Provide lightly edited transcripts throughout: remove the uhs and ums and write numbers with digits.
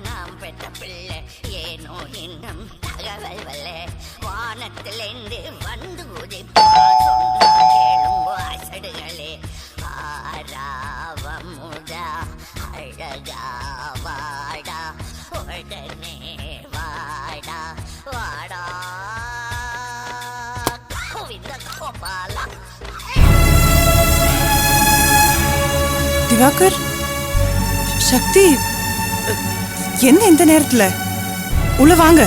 நாம் பெற்ற பிள்ளை ஏனோ இன்னும் தகவல் வல்ல வானத்திலிருந்து வந்து கேளுங்கோ அசடுகளே ஆராவமுதா அழகா வாடா உடனே வாடா வாடா கோவிந்த கோபாலா. திவாகர், சக்தி, என்ன இந்த நேரத்துல? உள்ள வாங்க.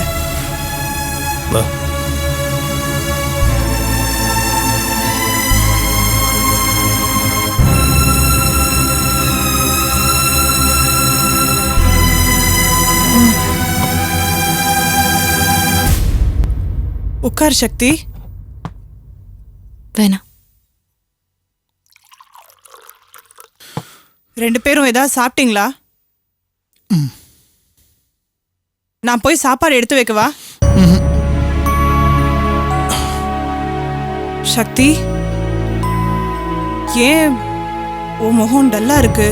உட்கார் சக்தி. வேணாம். ரெண்டு பேரும் ஏதாவது சாப்பிட்டீங்களா? நான் போய் சாப்பாடு எடுத்து வைக்கவா? சக்தி, ஏன் உன் முகம் டல்லா இருக்கு?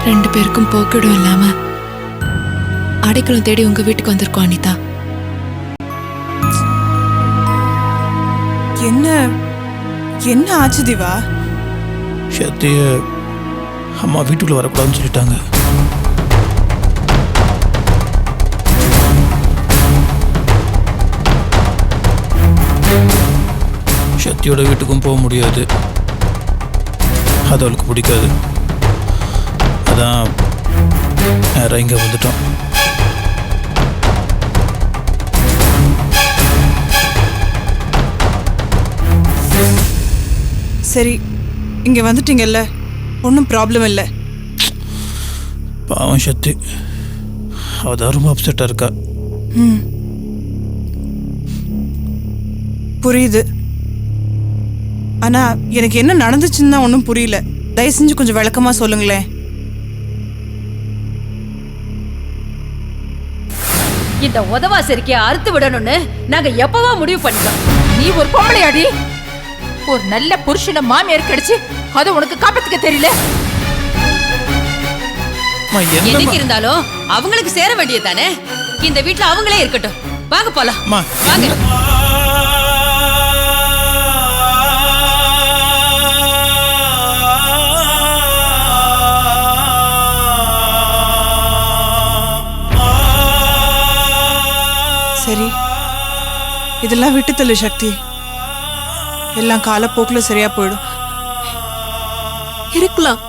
ரெண்டு பேருக்கும் போக்கிடும் இல்லாம அடைக்கலம் தேடி உங்க வீட்டுக்கு வந்திருக்கோம் அனிதா. என்ன என்ன ஆச்சு திவா? சத்திய அம்மா வீட்டுக்குள்ள வரக்கூடாதுன்னு சொல்லிட்டாங்க. சத்தியோட வீட்டுக்கும் போக முடியாது, அது அவளுக்கு பிடிக்காது. அதான் நேரம் இங்க வந்துட்டோம். சரி, இங்க வந்துட்டீங்கல்ல, ஒன்றும் ப்ராப்ளம் இல்லை. பாவம் சக்தி, அவதான் ரொம்ப அப்செட்டா இருக்கா. புரியுது. ஆனா எனக்கு என்ன நடந்துச்சுன்னு தான் ஒன்றும் புரியல. தயவு செஞ்சு கொஞ்சம் விளக்கமா சொல்லுங்களேன். இந்த உதவாசரிக்கைய அறுத்து விடணும்னு நாங்க எப்பவா முடிவு பண்ணிட்டோம். நீ ஒரு பொம்பளையாடி, ஒரு நல்ல புருஷன மாமியார் கிடைச்சு அது உனக்கு காப்பாத்துக்க தெரியல. என்னைக்கு இருந்தாலும் அவங்களுக்கு சேர வேண்டியது தானே. இந்த வீட்டுல அவங்களே இருக்கட்டும். வாங்க போலாம், வாங்க. சரி, இதெல்லாம் விட்டு தள்ளு சக்தி. எல்லாம் காலப்போக்குல சரியா போயிடும். இருக்கலாம்.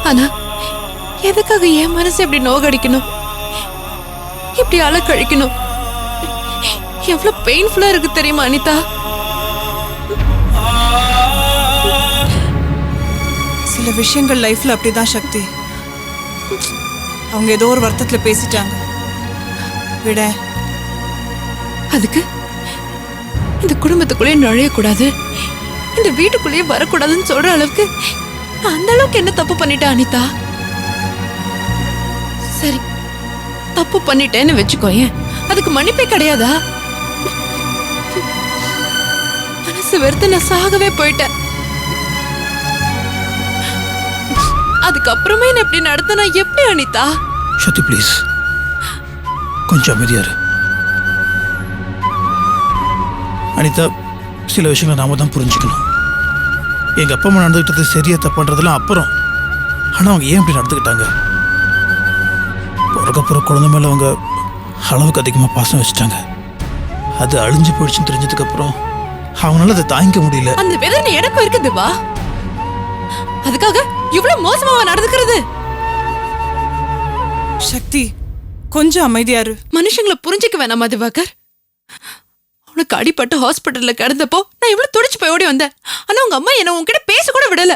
ஆனா எதுக்காக என் மனசு இப்படி நோகடிக்கணும், இப்படி அலக்கழிக்கணும்? எவ்வளவு பெயின்ஃபுல்லா இருக்கு தெரியுமா அனிதா? சில விஷயங்கள் லைஃப்ல அப்படிதான் சக்தி. அவங்க ஏதோ ஒரு வருத்தத்துல பேசிட்டாங்க, விட. அதுக்கு இந்த குடும்பத்துக்குள்ளே நுழையக்கூடாது, இந்த வீட்டுக்குள்ளேயே வரக்கூடாதுன்னு சொல்ற அளவுக்கு நான் அந்த அளவுக்கு என்ன தப்பு பண்ணிட்டேன் அனிதா? சரி, தப்பு பண்ணிட்டேன்னு வச்சுக்கோயேன், அதுக்கு மன்னிப்பே கிடையாதா? மனசு வெறுத்து நான் சாகவே போயிட்டேன். அதுக்கப்புறமே என்ன இப்படி நடத்தினா எப்படி அனிதா? சக்தி ப்ளீஸ் கொஞ்சம் அமைதியாரு. அனிதா, சில விஷயங்களை நாம தான் புரிஞ்சுக்கணும். எங்க அப்பா அம்மா நடந்துக்கிட்டது சரியா தப்புன்றதுலாம் அப்புறம். ஆனா அவங்க ஏன் இப்படி நடந்துக்கிட்டாங்க? பிறக்கப்புறம் குழந்தை மேல அவங்க அளவுக்கு அதிகமா பாசம் வச்சுட்டாங்க. அது அழிஞ்சு போயிடுச்சுன்னு தெரிஞ்சதுக்கு அப்புறம் அவங்களால அதை தாங்கிக்க முடியல. அந்த வேதனை எனக்கும் இருக்குதுவா, அதுக்காக இவ்வளவு மோசமாவா நடந்துக்கிறது? சக்தி, கொஞ்சம் அமைதியாரு. மனுஷங்களை புரிஞ்சுக்க வேணாமா திவாகர்? உனக்கு அடிபட்டு ஹாஸ்பிட்டல்ல கிடந்தப்போ நான் இவ்வளவு துடிச்சு போய் ஓடி வந்தேன். ஆனா உங்க அம்மா என்ன உன்கிட்ட பேச கூட விடல.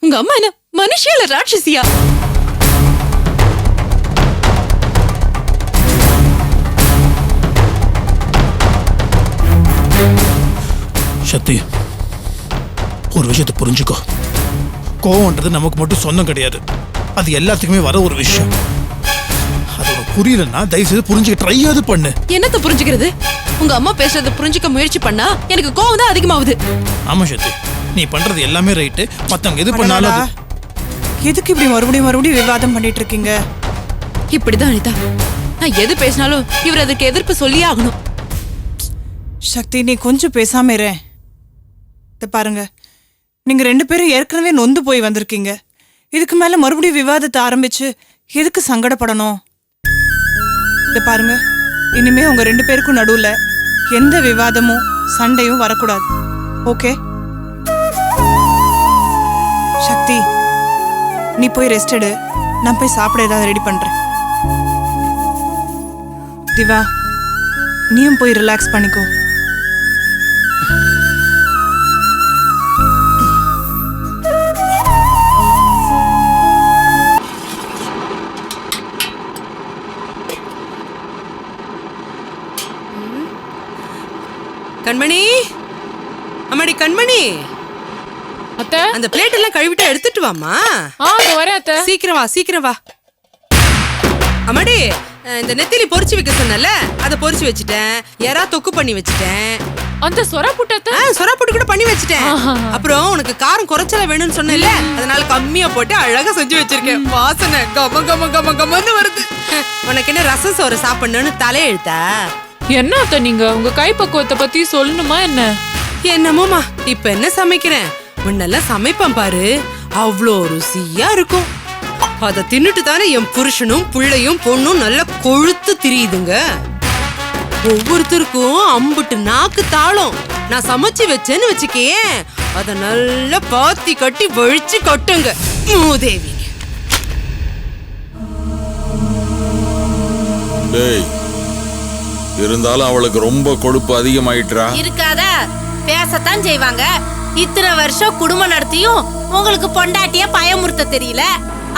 உங்க அம்மா என்ன மனுஷியா இல்ல ராட்சசியா? சக்தி, ஒரு விஷயத்தை புரிஞ்சுக்கோ. கோவம்ன்றது நமக்கு மட்டும் சொந்தம் கிடையாது, அது எல்லாத்துக்குமே வர ஒரு விஷயம். அது உனக்கு புரியலன்னா தயவு செய்து புரிஞ்சுக்க ட்ரையாவது பண்ணு. என்னத்த புரிஞ்சுக்கிறது? உங்க அம்மா பேசுறத புரிஞ்சுக்க முயற்சி பண்ணா எனக்கு கோவம் தான் அதிகமாகுது. ஆமா சக்தி, நீ பண்றது எல்லாமே ரைட்டு. மத்தவங்க எது பண்ணாலும் அடடா. எதுக்கு இப்படி மறுபடியும் விவாதம் பண்ணிட்டு இருக்கீங்க? இப்படிதான் அனிதா, நான் எது பேசினாலும் இவர் அதுக்கு எதிர்ப்பு சொல்லியே ஆகணும். சக்தி, நீ கொஞ்சம் பேசாம இரு. இத பாருங்க, நீங்க 2 பேரும் ஏற்கனவே நொந்து போய் வந்திருக்கீங்க. இதுக்கு மேல மறுபடியும் விவாதத்தை ஆரம்பிச்சு எதுக்கு சங்கடப்படணும்? இத பாருங்க, இனிமே உங்க 2 பேருக்கும் நடுவுல எந்த விவாதமும் சண்டையும் வரக்கூடாது. ஓகே? சக்தி, நீ போய் ரெஸ்ட் எடு. நான் போய் சாப்பிட ஏதாவது ரெடி பண்றேன். திவா, நீயும் போய் ரிலாக்ஸ் பண்ணிக்கோ. கண்மணி, அம்மாடி கண்மணி, அத்தை அந்த பிளேட் எல்லாம் கழுவிட்டு எடுத்துட்டு வாமா. வரேன் அத்தை. சீக்கிரம் வா. அம்மாடி, இந்த நெத்திலி பொரிச்சு வைக்க சொன்னல, அதை பொரிச்சு வச்சுட்டேன். யாரா தொக்கு பண்ணி வச்சுட்டேன். அந்த சொரா புட்டத்தை சொரா புட்டு கூட பண்ணி வச்சுட்டேன். அப்புறம் உனக்கு காரம் குறைச்சல வேணும்னு சொன்னேன்ல, அதனால கம்மியா போட்டு அழகா செஞ்சு வச்சிருக்கேன். வாசனை கமன்னு வருது. உனக்கு என்ன ரசம் சோறு சாப்பிடணும்னு தலையெழுத்தா? என்ன அத்தை, நீங்க உங்க கைப்பக்குவத்தை பத்தி சொல்லணுமா என்ன? என்னமோமா, இப்ப என்ன சமைக்கிறேன்? முன்னெல்லாம் சமைப்பேன் பாரு, அவ்வளோ ருசியா இருக்கும். அதை தின்னுட்டு தானே என் புருஷனும் பிள்ளையும் பொண்ணும் நல்லா கொழுத்து திரியுதுங்க. ஒவ்வொருத்தருக்கும் அம்புட்டு நாக்கு தாளம். நான் சமைச்சு வச்சேன்னு வச்சுக்கேன், அத நல்லா பாத்தி கட்டி வழிச்சு கட்டுங்க மூதேவி. இருந்தாலும் அவளுக்கு ரொம்ப கொழுப்பு அதிகமாயிட்டா. இருக்காதா? பேசத்தான் செய்வாங்க. இத்தனை வருஷம் குடும்பம் நடத்தியும் உங்களுக்கு பொண்டாட்டிய பயமுறுத்த தெரியல.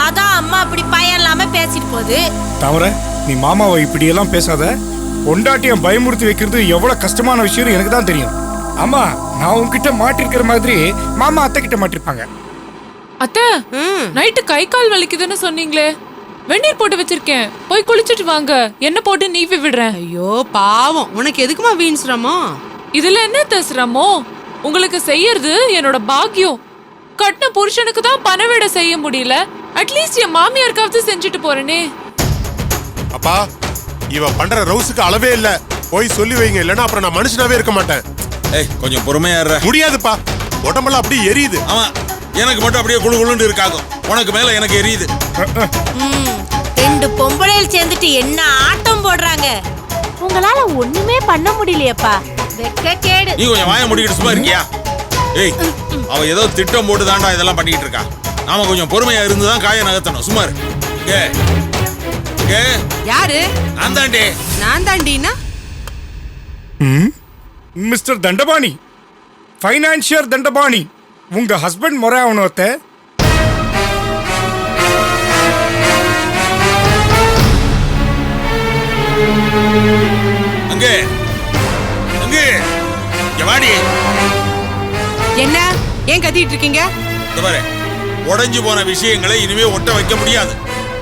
அதான் அம்மா அப்படி பயம் இல்லாம பேசிட்டு போகுது. தவிர நீ மாமாவை இப்படி எல்லாம் பேசாத. பொண்டாட்டியம் பயமுறுத்தி வைக்கிறது எவ்வளவு கஷ்டமான விஷயம் எனக்கு தான் தெரியும். ஆமா, நான் உன்கிட்ட மாட்டிருக்கிற மாதிரி மாமா அத்தை கிட்ட மாட்டிருப்பாங்க. அத்தை, நைட்டு கை கால் வலிக்குதுன்னு சொன்னீங்களே, வெந்நீர் போட்டு வச்சிருக்கேன், போய் குளிச்சிட்டு வாங்க. என்ன போட்டு நீவி விடுறேன். ஐயோ பாவம், உனக்கு எதுக்குமா வீண் சிரமம்? இதுல என்ன சிரமம்? உங்களுக்கு செய்யறது என்னோட பாக்கியம். கட்டின புருஷனுக்கு தான் பணவிட செய்ய முடியல, அட்லீஸ்ட் என் மாமியாருக்காவது செஞ்சுட்டு போறேனே. அப்பா, இவ பண்ற ரவுஸுக்கு அளவே இல்ல. போய் சொல்லி வைங்க, இல்லன்னா அப்புறம் நான் மனுஷனாவே இருக்க மாட்டேன். ஏய், கொஞ்சம் பொறுமையா இரு. முடியாதுப்பா, உடம்பெல்லாம் அப்படியே எரியுது. ஆமா, எனக்கு மட்டும் அப்படியே குளு குளுன்னு இருக்காகும். உனக்கு மேல எனக்கு எரியுது. 2 பொம்பளைகள் சேர்ந்துட்டு என்ன ஆட்டம் போடுறாங்க. உங்களால ஒண்ணுமே பண்ண முடியலையப்பா. வெக்க கேடு. நீ கொஞ்சம் வாய முடிக்கிட்டு சும்மா இருக்கியா? ஏய், அவ ஏதோ திட்டம் போட்டு தாண்டா இதெல்லாம் பண்ணிட்டு இருக்கா. நாம கொஞ்சம் பொறுமையா இருந்துதான் காய நகர்த்தணும். சும்மா இரு. யாரு? நான் தாண்டி. நான் தாண்டினா மிஸ்டர் தண்டபாணி, ஃபைனான்சியர் தண்டபாணி, உங்க ஹஸ்பண்ட் முறை அவனோத்த. அங்கே அங்கே வாடி. என்ன ஏன் கத்திட்டு இருக்கீங்க? உடைஞ்சு போன விஷயங்களை இனிமே ஒட்ட வைக்க முடியாது.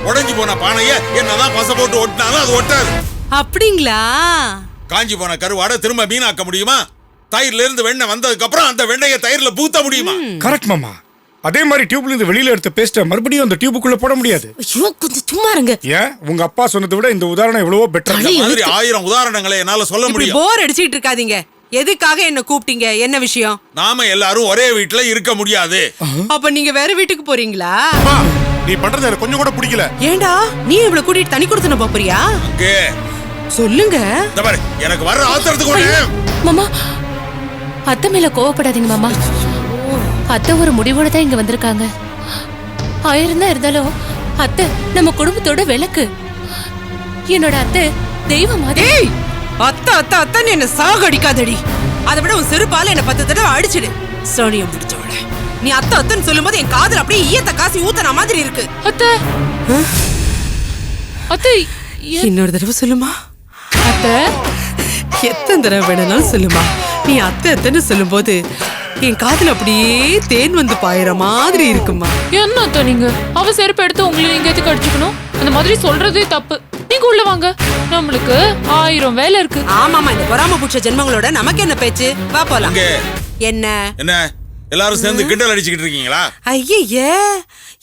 உடைஞ்சு போன பானைய என்னதான் பசை போட்டு ஒட்டினாலும் அது ஒட்டாது. அப்படிங்களா? காஞ்சி போன கருவாடை திரும்ப மீனாக்க முடியுமா? தயிர்ல இருந்து வெண்ணெய் வந்ததுக்கு அப்புறம் அந்த வெண்ணெயை தயிர்ல பூத்த முடியுமா? கரெக்ட் மாமா. அதே மாதிரி டியூப்ல இருந்து வெளியில எடுத்த பேஸ்ட மறுபடியும் அந்த டியூபுக்குள்ள போட முடியாது. ஐயோ, கொஞ்சம் சும்மா இருங்க. ஏன், உங்க அப்பா சொன்னதை விட இந்த உதாரணம் எவ்வளவோ பெட்டர். இந்த மாதிரி 1000 உதாரணங்களை என்னால சொல்ல முடியும். போர் அடிச்சிட்டு இருக்காதீங்க. எதுக்காக என்ன கூப்பிட்டீங்க? என்ன விஷயம்? நாம எல்லாரும் ஒரே வீட்டுல இருக்க முடியாது. அப்ப நீங்க வேற வீட்டுக்கு போறீங்களா? நீ பண்றது எனக்கு கொஞ்சம் கூட பிடிக்கல. ஏண்டா, நீ இவ்வளவு கூட்டிட்டு தனி கொடுத்துன போறியா? அங்கே சொல்லுங்க. எனக்கு வர்ற ஆத்திரத்துக்கு மாமா, அத்தை மேல கோவப்படாதீங்க மாமா. அத்தை ஒரு முடிவோட தான் இங்க வந்திருக்காங்க. 1000 தான் இருந்தாலும் அத்தை நம்ம குடும்பத்தோட விளக்கு. என்னோட அத்தை தெய்வம் மாதிரி. அத்தை அத்தை அத்தை என்ன சாகடிக்காதடி. அதை விட உன் செருப்பால என்ன 10 தடவை அடிச்சிடு. சோனியம் பிடிச்சவள. நீ அத்தை அத்தைன்னு சொல்லும்போது என் காதுல அப்படியே ஈயத்த காசி ஊத்தன மாதிரி இருக்கு. அத்தை, அத்தை, இன்னொரு தடவை சொல்லுமா. அத்தை, எத்தனை தடவை வேணாலும் சொல்லுமா. நீ அத்தை அத்தைன்னு சொல்லும்போது என் காதுல அப்படியே தேன் வந்து பாயிற மாதிரி இருக்குமா. என்ன அத்தை நீங்க? அவ செருப்பு எடுத்து உங்களை நீங்க எதுக்கு அடிச்சுக்கணும்? அந்த மாதிரி சொல்றதே தப்பு. நீங்க உள்ள வாங்க, நம்மளுக்கு 1000 வேலை இருக்கு. ஆமாமா, இந்த பொறாம புடிச்ச ஜென்மங்களோட நமக்கு என்ன பேச்சு? வா போலாம். அங்கே என்ன என்ன எல்லாரும் சேர்ந்து கிண்டல் அடிச்சுக்கிட்டு இருக்கீங்களா? ஐயே,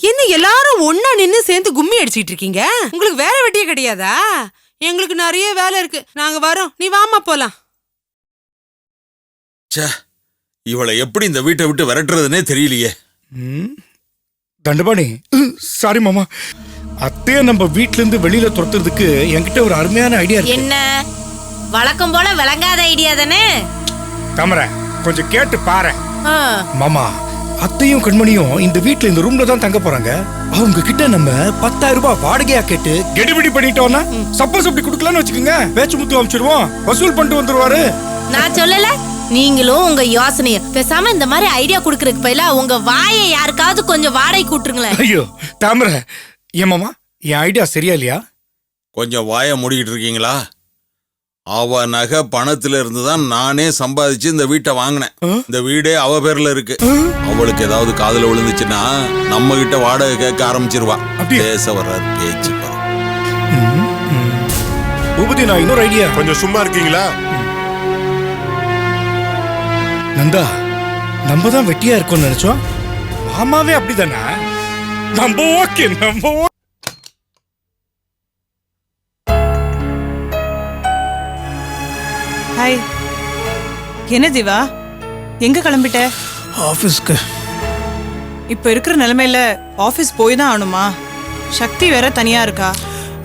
என்ன எல்லாரும் ஒண்ணா நின்னு சேர்ந்து கும்மி அடிச்சிட்டு இருக்கீங்க? உங்களுக்கு வேலை வெட்டியே கிடையாதா? எங்களுக்கு நிறைய வேலை இருக்கு, நாங்க வரோம், நீ வாமா போலாம். ச்சே, இவளை எப்படி இந்த வீட்டை விட்டு விரட்டுறதுன்னே தெரியலையே. தண்டபாணி, சாரி மாமா. அத்தைய நம்ம வீட்ல இருந்து வெளியில துரத்துறதுக்கு என்கிட்ட ஒரு அருமையான ஐடியா இருக்கு. என்ன வழக்கம் போல விளங்காத ஐடியா தானே? தாமரை, கொஞ்சம் கேட்டு பாரு. ஆ, மாமா, அத்தையும் கண்மணியும் இந்த வீட்ல இந்த ரூம்ல தான் தங்க போறாங்க. அவங்க கிட்ட நம்ம 10,000 ரூபாய் வாடகையா கேட்டு கெடிபிடி பண்ணிட்டோம்னா, சப்போஸ் அப்படி கொடுக்கலாம்னு வச்சுக்கோங்க, பேச்சு முத்து அமைச்சிருவோம், வசூல் பண்ணிட்டு வந்துருவாரு. நான் சொல்லல, நீங்களும் உங்க யோசனைய பேசாம இந்த மாதிரி ஐடியா குடுக்கறதுக்கு பதிலா உங்க வாயை யாருக்காவது கொஞ்சம் வாடகை கூட்டுருங்களேன். ஐயோ தாமரை, ஏன் மாமா, என் ஐடியா சரியா இல்லையா? கொஞ்சம் வாயை மூடிக்கிட்டு இருக்கீங்களா? அவ நகை பணத்துல இருந்து தான் நானே சம்பாதிச்சு இந்த வீட்டை வாங்கினேன். இந்த வீடே அவ பேர்ல இருக்கு. அவளுக்கு ஏதாவது காதுல விழுந்துச்சுன்னா நம்ம கிட்ட வாடகை கேட்க ஆரம்பிச்சிருவா. பேச வர்றாரு பேச்சு. பூபதி, நான் இன்னொரு ஐடியா. கொஞ்சம் சும்மா இருக்கீங்களா? நந்தா, நம்ம தான் வெட்டியா இருக்கோம்னு நினைச்சோம், மாமாவே அப்படிதானே? நம்ம ஓகே, நம்ம ஹாய். என்ன திவா, எங்க கிளம்பிட்ட? ஆஃபீஸ்க்கு. இப்ப இருக்கிற நிலைமையில ஆபீஸ் போய் தான் ஆகணுமா? சக்தி வேற தனியா இருக்கா.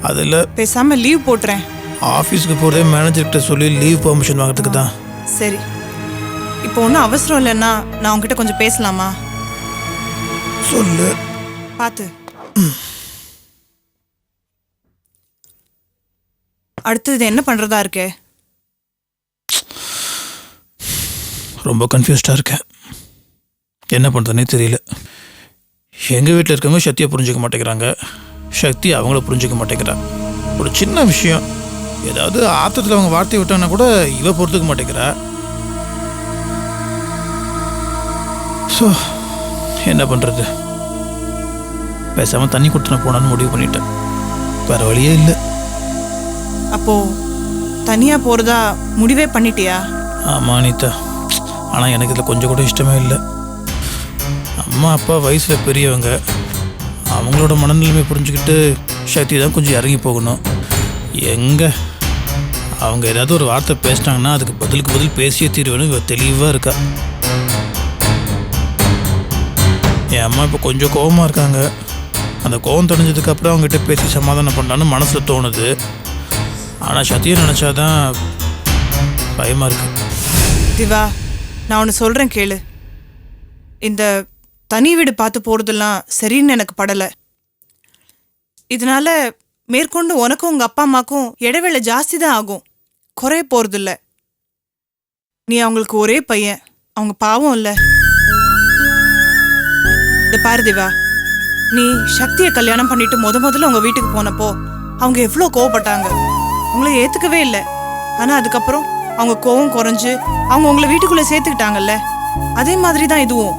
அதில் பேசாம லீவ் போட்டுறேன். ஆஃபீஸ்க்கு போகிறதே மேனேஜர்கிட்ட சொல்லி லீவ் பெர்மிஷன் வாங்குறதுக்கு தான். சரி, இப்போ ஒன்றும் அவசரம் இல்லைன்னா நான் உங்ககிட்ட கொஞ்சம் பேசலாமா? சொல்லு. பார்த்து. அடுத்தது என்ன பண்றதா இருக்கே? ரொம்ப கன்ஃபியூஸ்டாக இருக்கேன், என்ன பண்ணுறதுனே தெரியல. எங்கள் வீட்டில் இருக்கவங்க சக்தியை புரிஞ்சுக்க மாட்டேங்கிறாங்க, சக்தி அவங்கள புரிஞ்சுக்க மாட்டேங்கிறா. ஒரு சின்ன விஷயம், ஏதாவது ஆத்தத்தில் அவங்க வார்த்தை விட்டாங்கன்னா கூட இவ பொறுத்துக்க மாட்டேங்கிறா. ஸோ என்ன பண்ணுறது? பேசாமல் தண்ணி கொடுத்துன போனான்னு முடிவு பண்ணிட்டேன், வேற வழியே இல்லை. அப்போ தனியா போறதா முடிவே பண்ணிட்டியா? ஆமாம் அனிதா, ஆனால் எனக்கு இதில் கொஞ்சம் கூட இஷ்டமே இல்லை. அம்மா அப்பா வயசில் பெரியவங்க, அவங்களோட மனநிலைமை புரிஞ்சுக்கிட்டு சக்தி தான் கொஞ்சம் இறங்கி போகணும். எங்கே அவங்க ஏதாவது ஒரு வார்த்தை பேசினாங்கன்னா அதுக்கு பதிலுக்கு பதில் பேசியே தீர்வேன்னு இவ தெளிவாக இருக்கா. என் அம்மா இப்போ கொஞ்சம் கோபமாக இருக்காங்க, அந்த கோபம் தெரிஞ்சதுக்கப்புறம் அவங்ககிட்ட பேசி சமாதானம் பண்ணலான்னு மனசில் தோணுது. ஆனால் சக்தியை நினச்சாதான் பயமாக இருக்கு. திவா, நான் ஒன்று சொல்றேன் கேளு. இந்த தனி வீடு பார்த்து போறதெல்லாம் சரின்னு எனக்கு படலை. இதனால மேற்கொண்டு உனக்கும் உங்க அப்பா அம்மாக்கும் இடைவேளை ஜாஸ்தி தான் ஆகும், குறைய போறதில்ல. நீ அவங்களுக்கு ஒரே பையன், அவங்க பாவம் இல்லை. இந்த பாரு திவா, நீ சக்தியை கல்யாணம் பண்ணிட்டு முதல்ல உங்க வீட்டுக்கு போனப்போ அவங்க எவ்வளோ கோவப்பட்டாங்க, உங்களை ஏத்துக்கவே இல்லை. ஆனா அதுக்கப்புறம் அவங்க கோவம் குறைஞ்சு அவங்க உங்களை வீட்டுக்குள்ள சேர்த்துக்கிட்டாங்கல்ல, அதே மாதிரி தான் இதுவும்.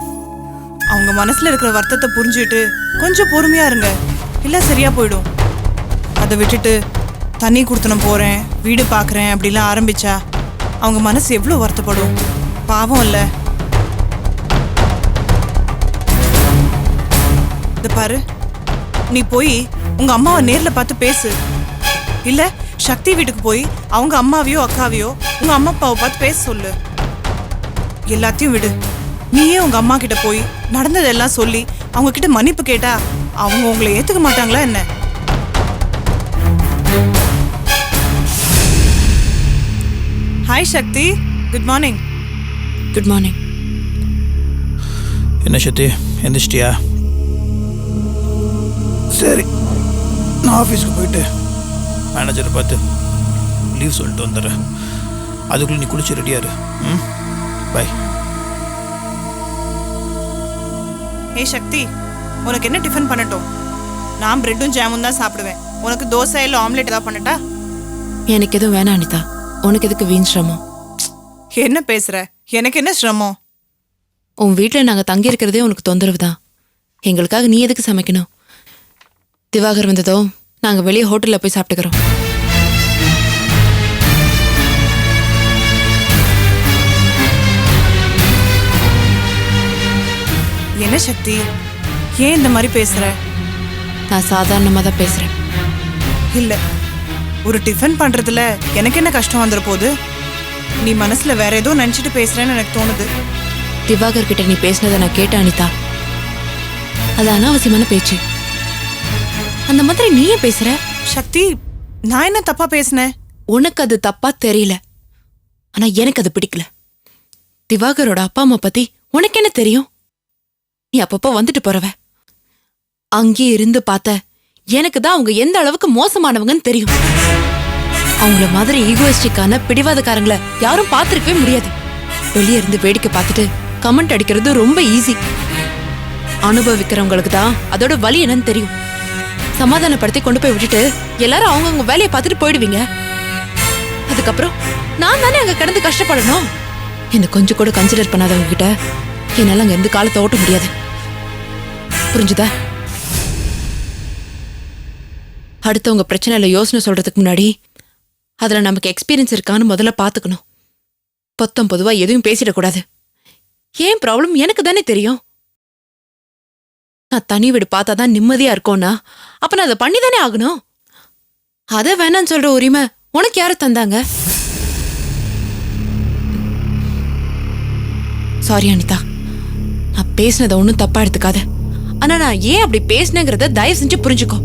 அவங்க மனசுல இருக்கிற வருத்தத்தை புரிஞ்சுட்டு கொஞ்சம் பொறுமையா இருங்க, இல்ல சரியா போயிடும். அதை விட்டுட்டு தண்ணி கொடுத்தனும் போறேன், வீடு பாக்குறேன் அப்படிலாம் ஆரம்பிச்சா அவங்க மனசு எவ்வளோ வருத்தப்படும், பாவம் இல்ல. இத பாரு, நீ போய் உங்க அம்மாவை நேர்ல பார்த்து பேசு, இல்ல சக்தி வீட்டுக்கு போய் அவங்க அம்மாவையோ அக்காவையோ உங்க அம்மா அப்பாவை பார்த்து பேச சொல்லு. எல்லாத்தையும் விடு, நீயே உங்க அம்மா கிட்ட போய் நடந்ததெல்லாம் சொல்லி அவங்க கிட்ட மன்னிப்பு கேட்டா அவங்க உங்களை ஏத்துக்க மாட்டாங்களா என்ன? ஹாய் சக்தி, குட் மார்னிங். Good morning. என்ன சக்தி, எந்திரிச்சிட்டியா? சரி, நான் ஆஃபீஸ்க்கு போயிட்டு மேனேஜரை பார்த்து லீவ் சொல்லிட்டு வந்துடுறேன். அதுக்குள்ளே நீ குளிச்சு ரெடியாரு. ம், பை. ஏ சக்தி, உனக்கு என்ன டிஃபன் பண்ணட்டும்? நான் பிரெட்டும் ஜாமும் தான் சாப்பிடுவேன். உனக்கு தோசை இல்லை ஆம்லெட் ஏதாவது பண்ணட்டா? எனக்கு எதுவும் வேணாம் அனிதா, உனக்கு எதுக்கு வீண் சிரமம்? என்ன பேசுற? எனக்கு என்ன சிரமம்? உன் வீட்டில் நாங்கள் தங்கி இருக்கிறதே உனக்கு தொந்தரவு தான். எங்களுக்காக நீ எதுக்கு சமைக்கணும்? திவாகர் வந்ததோ நாங்கள் வெளியே ஹோட்டலில் போய் சாப்பிட்டுக்கிறோம். என்ன சக்தி, ஏன் இந்த மாதிரி பேசுற? நான் சாதாரணமா தான் பேசுறேன். இல்ல, ஒரு டிஃபன் பண்றதுல எனக்கு என்ன கஷ்டம் வந்துட போகுது? நீ மனசுல வேற ஏதோ நினைச்சிட்டு பேசுறேன்னு எனக்கு தோணுது. திவாகர் கிட்ட நீ பேசினதை நான் கேட்டேன் அனிதா. அது அனாவசியமான பேச்சு. அந்த மாதிரி நீயே பேசுற. சக்தி, நான் என்ன தப்பா பேசினேன்? உனக்கு அது தப்பா தெரியல, ஆனா எனக்கு அது பிடிக்கல. திவாகரோட அப்பா அம்மா பத்தி உனக்கு என்ன தெரியும்? நீ அப்பப்ப வந்துட்டு போறவ. அங்கேயே இருந்து பார்த்த எனக்கு தான் அவங்க எந்த அளவுக்கு மோசமானவங்கன்னு தெரியும். அவங்கள மாதிரி ஈகோயிஸ்டிக்கான பிடிவாதக்காரங்களை யாரும் பார்த்திருக்கவே முடியாது. வெளியே இருந்து வேடிக்கை பார்த்துட்டு கமெண்ட் அடிக்கிறது ரொம்ப ஈஸி. அனுபவிக்கிறவங்களுக்கு தான் அதோட வலி என்னன்னு தெரியும். சமாதானப்படுத்தி கொண்டு போய் விட்டுட்டு எல்லாரும் அவங்கவுங்க வேலையை பார்த்துட்டு போயிடுவீங்க. அதுக்கப்புறம் நான் தானே அங்க கிடந்து கஷ்டப்படணும். என்ன கொஞ்சம் கூட கன்சிடர் பண்ணாதவங்க கிட்ட என்னால அங்க எந்த காலத்தை ஓட்ட முடியாது. புரிஞ்சுதா? அடுத்தவங்க பிரச்சனையில யோசனை சொல்றதுக்கு முன்னாடி அதுல நமக்கு எக்ஸ்பீரியன்ஸ் இருக்கான்னு முதல்ல பாத்துக்கணும். பொதுவா எதுவும் பேசிடக்கூடாது. ஏன் ப்ராப்ளம் எனக்கு தானே தெரியும். நான் தனி வீடு பார்த்தாதான் நிம்மதியா இருக்கோம்னா அப்ப நான் அதை பண்ணி தானே ஆகணும். அதை வேணான்னு சொல்ற உரிமை உனக்கு யாரு தந்தாங்க? சாரி அனிதா, நான் பேசினதை ஒன்றும் தப்பா எடுத்துக்காத. ஆனா நான் ஏன் அப்படி பேசினேங்கிறத தயவு செஞ்சு புரிஞ்சுக்கோ.